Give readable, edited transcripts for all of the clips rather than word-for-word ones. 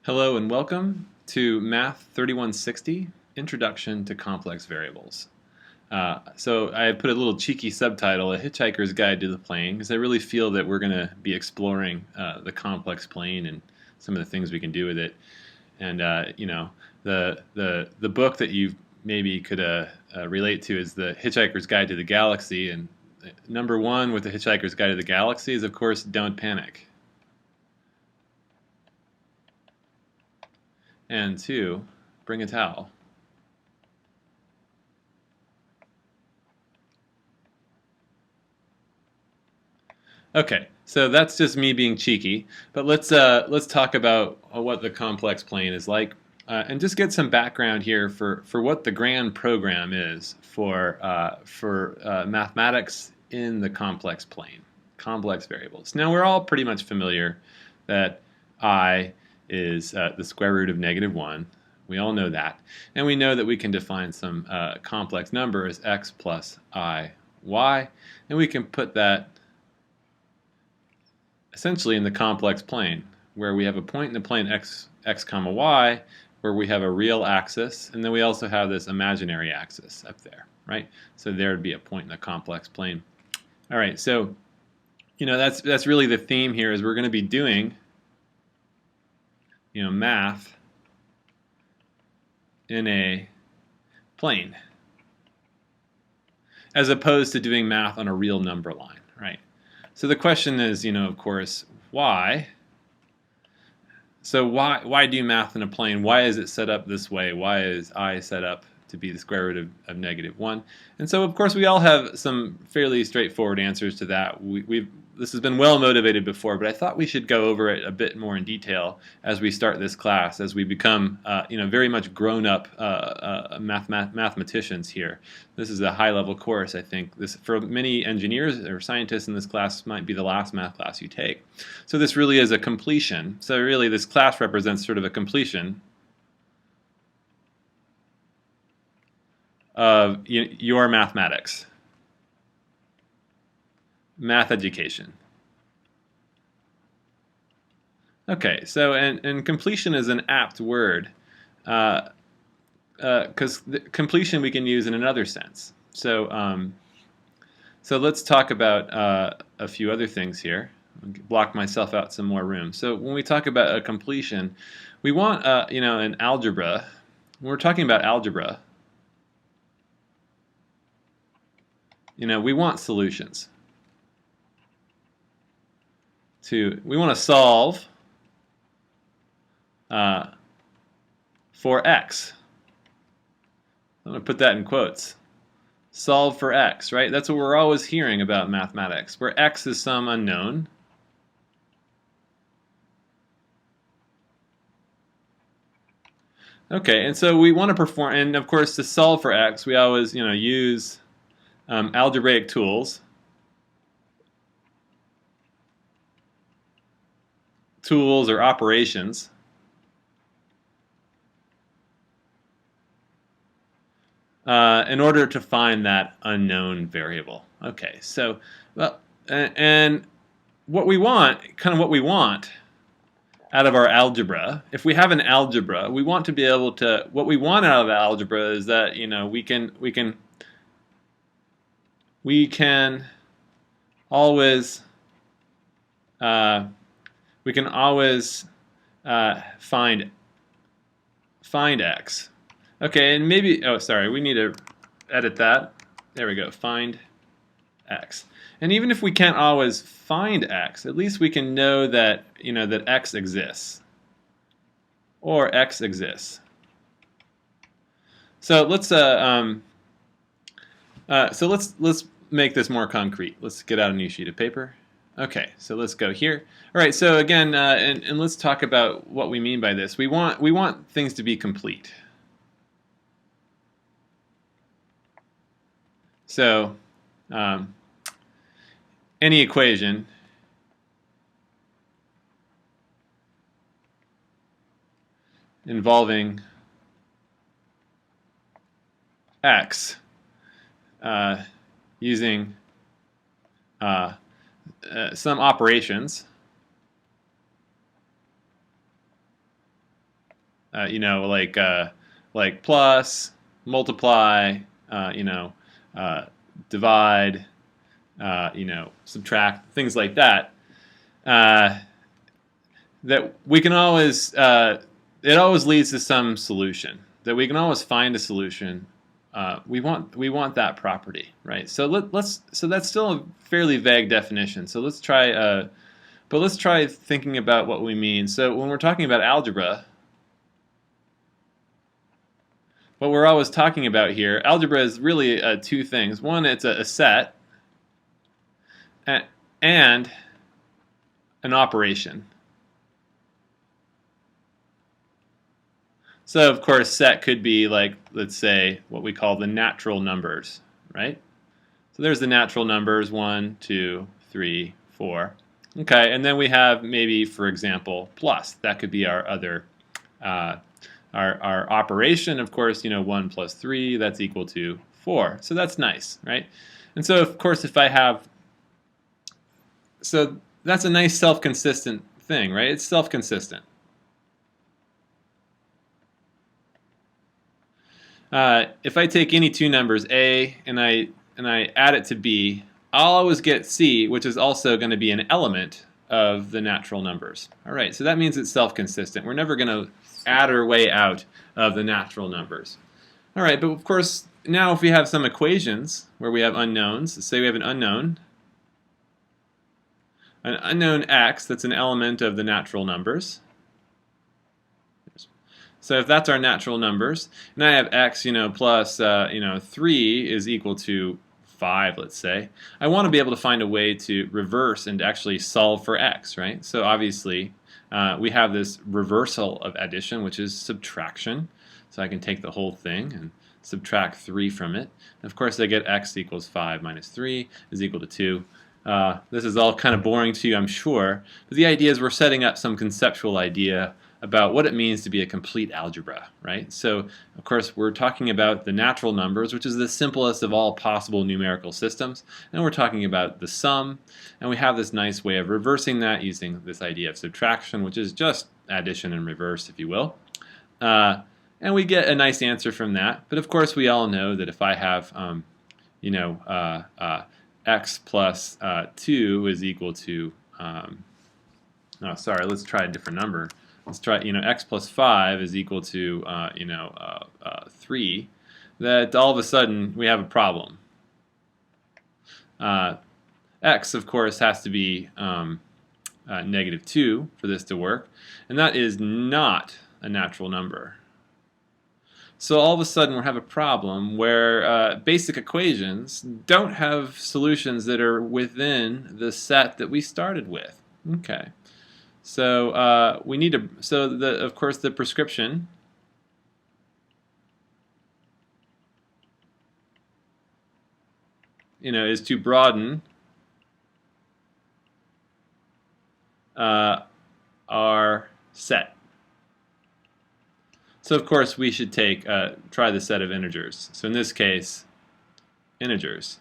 Hello and welcome to Math 3160, Introduction to Complex Variables. So I put a little cheeky subtitle, A Hitchhiker's Guide to the Plane, because I really feel that we're going to be exploring the complex plane and some of the things we can do with it. And the book that you maybe could relate to is The Hitchhiker's Guide to the Galaxy. And number one with The Hitchhiker's Guide to the Galaxy is, of course, don't panic. And two, bring a towel. Okay, so that's just me being cheeky, but let's talk about what the complex plane is like, and just get some background here for what the grand program is for mathematics in the complex plane, complex variables. Now we're all pretty much familiar that I is the square root of -1. We all know that, and we know that we can define some complex number as x plus I y, and we can put that essentially in the complex plane, where we have a point in the plane x comma y, where we have a real axis, and then we also have this imaginary axis up there, right? So there would be a point in the complex plane. All right, so that's really the theme here, is we're going to be doing math in a plane, as opposed to doing math on a real number line, right? So the question is, of course, why? So why do math in a plane? Why is it set up this way? Why is I set up to be the square root of -1? And so, of course, we all have some fairly straightforward answers to that. This has been well motivated before, but I thought we should go over it a bit more in detail as we start this class, as we become very much grown-up mathematicians here. This is a high-level course, I think. This, for many engineers or scientists in this class, might be the last math class you take. So this really is a completion. So really this class represents sort of a completion of your mathematics, math education. Okay, so and completion is an apt word, because completion we can use in another sense. So so let's talk about a few other things here. I'll block myself out some more room. So when we talk about a completion, we want in algebra. When we're talking about algebra, we want solutions. We want to solve for x. I'm going to put that in quotes. Solve for x, right? That's what we're always hearing about mathematics, where x is some unknown. Okay, and so we want to perform, and of course to solve for x, we always use algebraic tools. Tools or operations. In order to find that unknown variable. Okay, so and what we want out of our algebra, if we have an algebra, we want to be able to. What we want out of the algebra is that we can always find x. Okay, and maybe, oh sorry, we need to edit that. There we go, find x. And even if we can't always find x, at least we can know that that x exists, or x exists. So let's let's make this more concrete. Let's get out a new sheet of paper. Okay, so let's go here. All right, so again, and let's talk about what we mean by this. We want things to be complete. So any equation involving x using some operations like plus, multiply, divide, subtract, things like that. That we can always, it always leads to some solution. That we can always find a solution. We want that property, right? So so that's still a fairly vague definition. So let's try, but let's try thinking about what we mean. So when we're talking about algebra, what we're always talking about here, algebra is really two things. One, it's a set, and an operation. So of course, set could be like, let's say, what we call the natural numbers, right? So there's the natural numbers, 1, 2, 3, 4. Okay, and then we have maybe, for example, plus. That could be our other, our operation. Of course, 1 plus 3, that's equal to 4. So that's nice, right? And so, of course, if I have, so that's a nice self-consistent thing, right? It's self-consistent. If I take any two numbers, A, and I add it to B, I'll always get C, which is also going to be an element of the natural numbers. All right, so that means it's self-consistent. We're never going to add our way out of the natural numbers. All right, but of course, now if we have some equations where we have unknowns, let's say we have an unknown x that's an element of the natural numbers. So if that's our natural numbers, and I have x, plus 3 is equal to 5, let's say, I want to be able to find a way to reverse and actually solve for x, right? So obviously, we have this reversal of addition, which is subtraction. So I can take the whole thing and subtract 3 from it. And of course, I get x equals 5 minus 3 is equal to 2. This is all kind of boring to you, I'm sure, but the idea is we're setting up some conceptual idea about what it means to be a complete algebra, right? So, of course, we're talking about the natural numbers, which is the simplest of all possible numerical systems, and we're talking about the sum, and we have this nice way of reversing that using this idea of subtraction, which is just addition in reverse, if you will. And we get a nice answer from that, but of course we all know that if I have, x plus 2 is equal to, let's try a different number. Let's try, x plus 5 is equal to, 3, that all of a sudden we have a problem. X, of course, has to be negative 2 for this to work, and that is not a natural number. So all of a sudden we have a problem where basic equations don't have solutions that are within the set that we started with. Okay. So we need to. So of course the prescription is to broaden our set. So of course we should try the set of integers. So in this case, integers,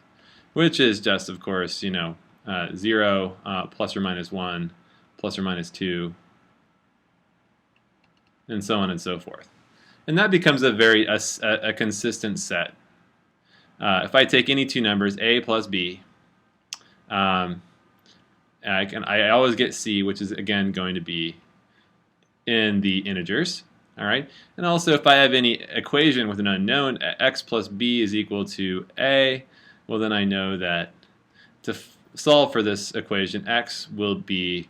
which is just of course 0 plus or minus 1. Plus or minus 2, and so on and so forth. And that becomes a consistent set. If I take any two numbers, a plus b, I always get c, which is again going to be in the integers. All right. And also, if I have any equation with an unknown, x plus b is equal to a, well then I know that to solve for this equation, x will be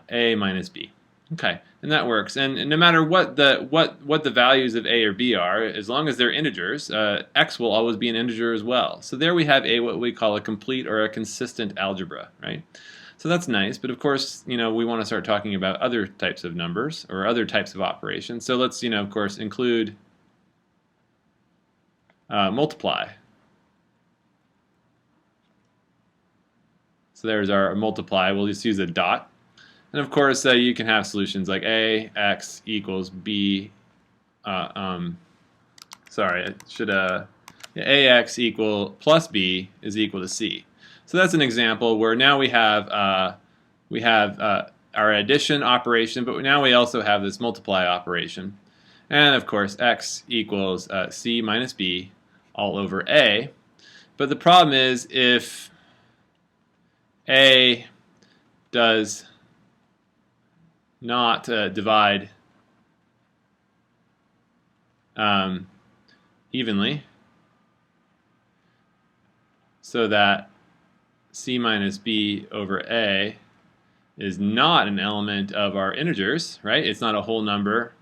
a minus b. Okay, and that works. And no matter what the values of a or b are, as long as they're integers, x will always be an integer as well. So there we have what we call a complete or a consistent algebra, right? So that's nice. But of course, we want to start talking about other types of numbers or other types of operations. So let's, of course, include multiply. So there's our multiply. We'll just use a dot. And of course, you can have solutions like ax equals b. Ax equal plus b is equal to c. So that's an example where now we have our addition operation, but now we also have this multiply operation. And of course, x equals c minus b all over a. But the problem is if a does not divide evenly, so that c minus b over a is not an element of our integers, right? It's not a whole number.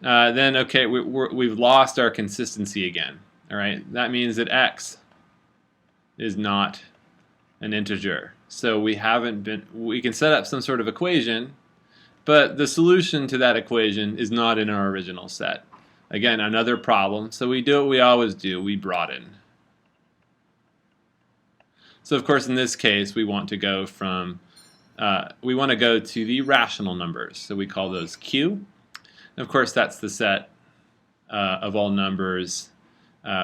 Then okay, we've lost our consistency again. All right, that means that x is not an integer. So we can set up some sort of equation, but the solution to that equation is not in our original set. Again, another problem. So we do what we always do, we broaden. So of course in this case we want to go to the rational numbers. So we call those Q. And of course that's the set of all numbers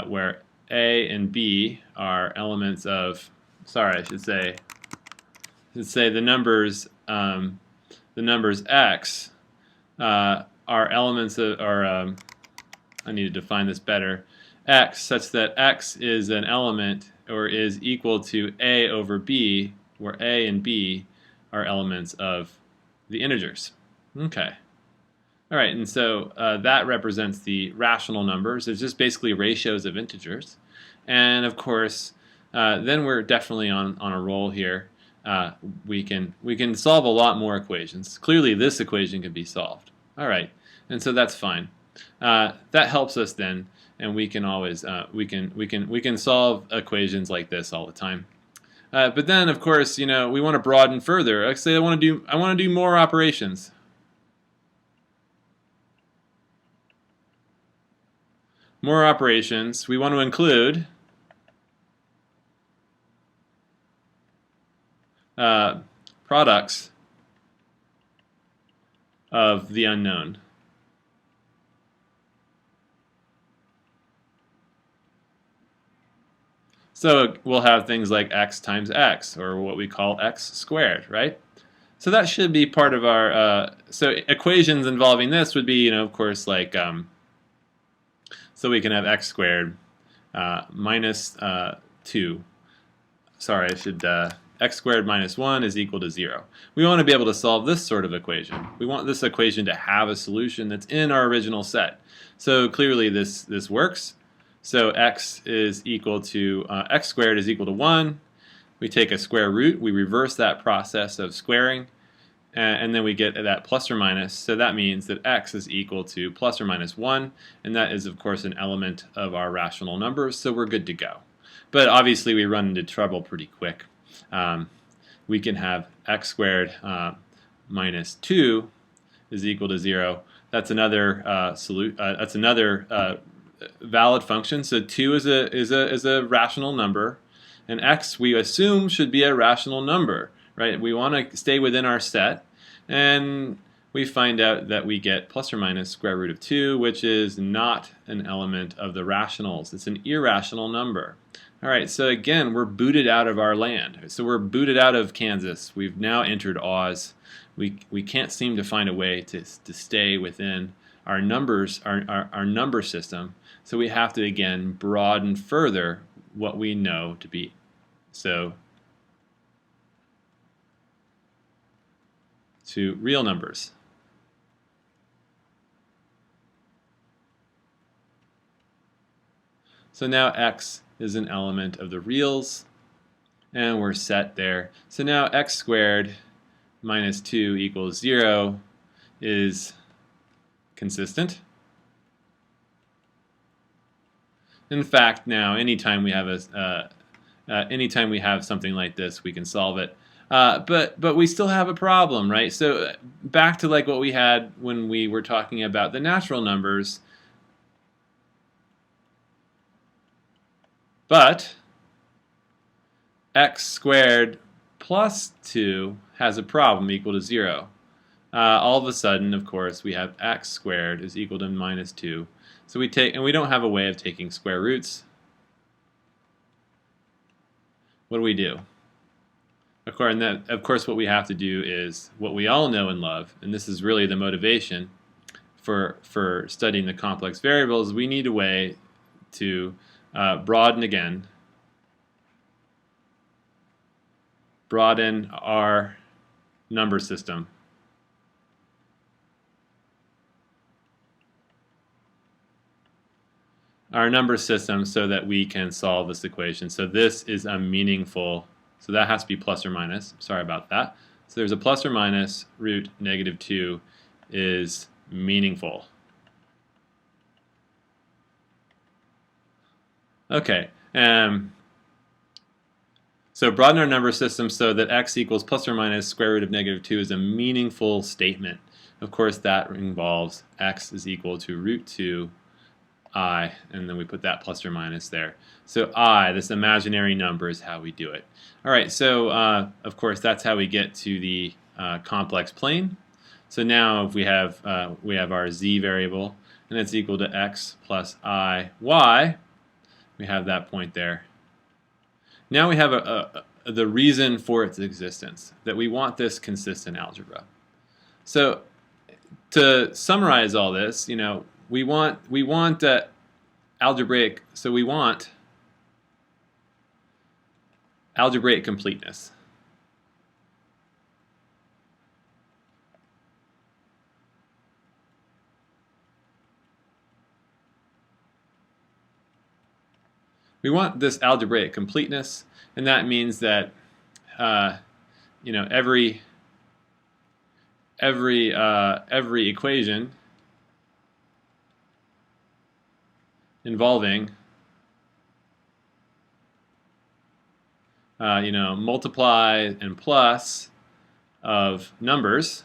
where A and B are elements of, I should say the numbers X are elements of, I need to define this better, X such that X is an element or is equal to A over B, where A and B are elements of the integers. Okay. All right, and so that represents the rational numbers. It's just basically ratios of integers. And of course, then we're definitely on a roll here. We can solve a lot more equations. Clearly, this equation can be solved. All right, and so that's fine. That helps us then, and we can always we can solve equations like this all the time. But then, of course, we want to broaden further. Like say I want to do more operations. More operations. We want to include products of the unknown. So we'll have things like x times x, or what we call x squared, right? So that should be part of our, so equations involving this would be, of course, like, so we can have x squared minus 2. Sorry, x squared minus 1 is equal to 0. We want to be able to solve this sort of equation. We want this equation to have a solution that's in our original set. So clearly this works. So x is equal to, x squared is equal to 1. We take a square root, we reverse that process of squaring, and then we get that plus or minus. So that means that x is equal to plus or minus 1, and that is of course an element of our rational numbers, so we're good to go. But obviously we run into trouble pretty quick. We can have x squared minus 2 is equal to 0. That's another valid function. So 2 is a rational number, and x we assume should be a rational number, right? We want to stay within our set, and we find out that we get plus or minus square root of 2, which is not an element of the rationals. It's an irrational number. All right, so again, we're booted out of our land. So we're booted out of Kansas. We've now entered Oz. We can't seem to find a way to stay within our numbers, our number system. So we have to again broaden further what we know to be. So to real numbers. So now x is an element of the reals, and we're set there. So now x squared minus 2 equals 0 is consistent. In fact, now anytime we have something like this, we can solve it. But we still have a problem, right? So back to like what we had when we were talking about the natural numbers. But x squared plus 2 has a problem equal to 0. All of a sudden, of course, we have x squared is equal to minus 2. So we don't have a way of taking square roots. What do we do? Of course, what we have to do is what we all know and love, and this is really the motivation. for studying the complex variables, we need a way to broaden again. Broaden our number system. Our number system so that we can solve this equation. So this is a meaningful, so that has to be plus or minus. Sorry about that. So there's a plus or minus root negative 2 is meaningful. Okay. So broaden our number system so that x equals plus or minus square root of negative 2 is a meaningful statement. Of course, that involves x is equal to root 2 I, and then we put that plus or minus there. So I, this imaginary number, is how we do it. All right, so of course that's how we get to the complex plane. So now if we have our z variable, and it's equal to x plus I y, we have that point there. Now we have the reason for its existence, that we want this consistent algebra. So to summarize all this, you know, we want algebraic. So we want algebraic completeness. We want this algebraic completeness, and that means that you know, every equation involving you know, multiply and plus of numbers,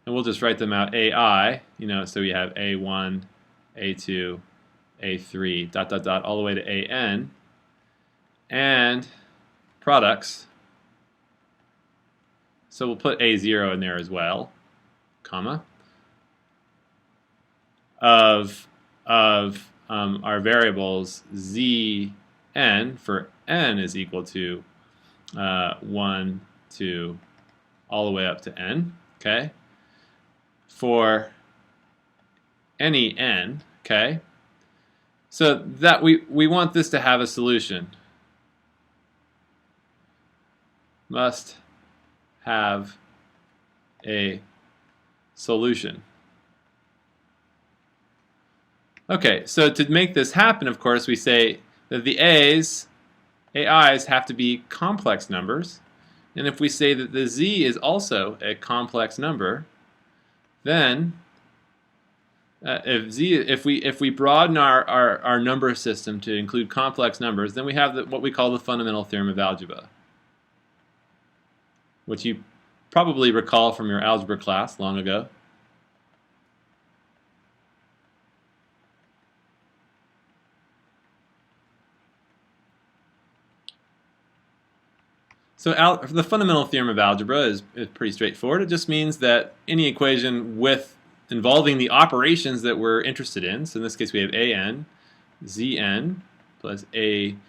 and we'll just write them out AI, you know, so we have A1, A2, A3, dot dot dot, all the way to AN, and products. So we'll put A0 in there as well, comma, of our variables Zn, for n is equal to 1, 2, all the way up to n, okay? For any n, okay? So that we want this to have a solution. Must have a solution. Okay, so to make this happen, of course, we say that the AIs have to be complex numbers. And if we say that the Z is also a complex number, then if we broaden our number system to include complex numbers, then we have what we call the fundamental theorem of algebra, which you probably recall from your algebra class long ago. So the fundamental theorem of algebra is pretty straightforward. It just means that any equation involving the operations that we're interested in, so in this case we have an, zn, plus an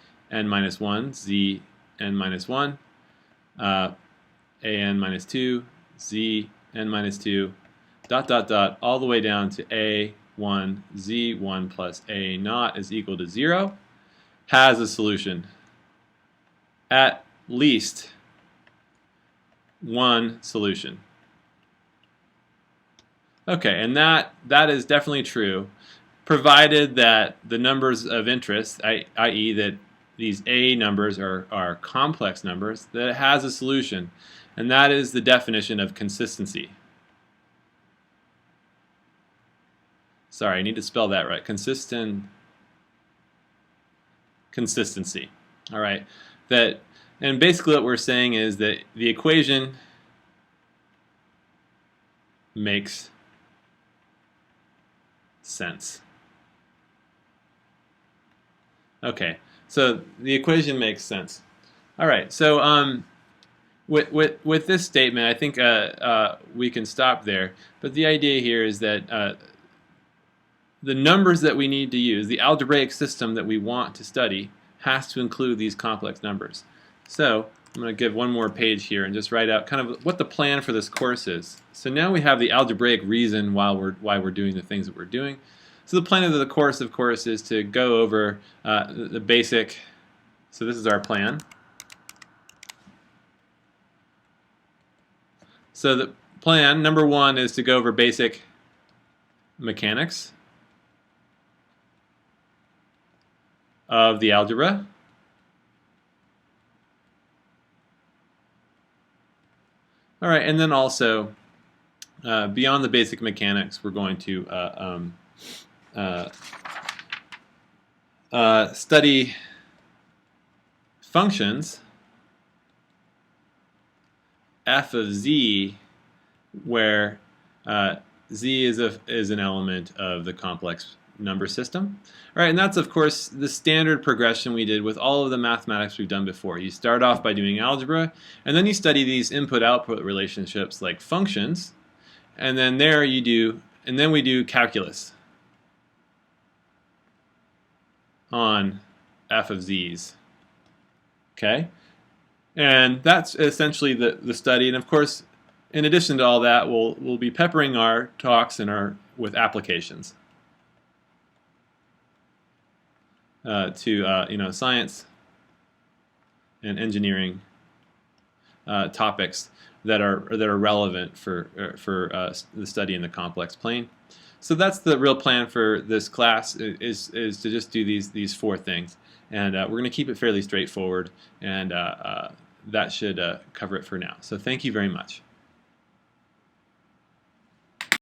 minus 1, zn minus 1, an minus 2, zn minus 2, dot dot dot, all the way down to a1, z1 plus a naught is equal to 0, has a solution. At least one solution. Okay, and that is definitely true, provided that the numbers of interest, i.e. that these A numbers are complex numbers, that it has a solution. And that is the definition of consistency. Sorry, I need to spell that right. Consistency. All right. And basically what we're saying is that the equation makes sense. Okay, so the equation makes sense. All right, so with this statement, I think we can stop there. But the idea here is that the numbers that we need to use, the algebraic system that we want to study, has to include these complex numbers. So I'm going to give one more page here and just write out kind of what the plan for this course is. So now we have the algebraic reason why we're doing the things that we're doing. So the plan of the course, of course, is to go over the basic. So this is our plan. So the plan, number one, is to go over basic mechanics of the algebra. All right, and then also, beyond the basic mechanics, we're going to study functions f of z, where z is an element of the complex number system. All right, and that's, of course, the standard progression we did with all of the mathematics we've done before. You start off by doing algebra, and then you study these input-output relationships like functions, and then we do calculus on f of z's. Okay? And that's essentially the study. And of course, in addition to all that, we'll be peppering our talks with applications to science and engineering topics that are relevant for the study in the complex plane. So that's the real plan for this class, is to just do these four things, and we're going to keep it fairly straightforward, and that should cover it for now. So thank you very much.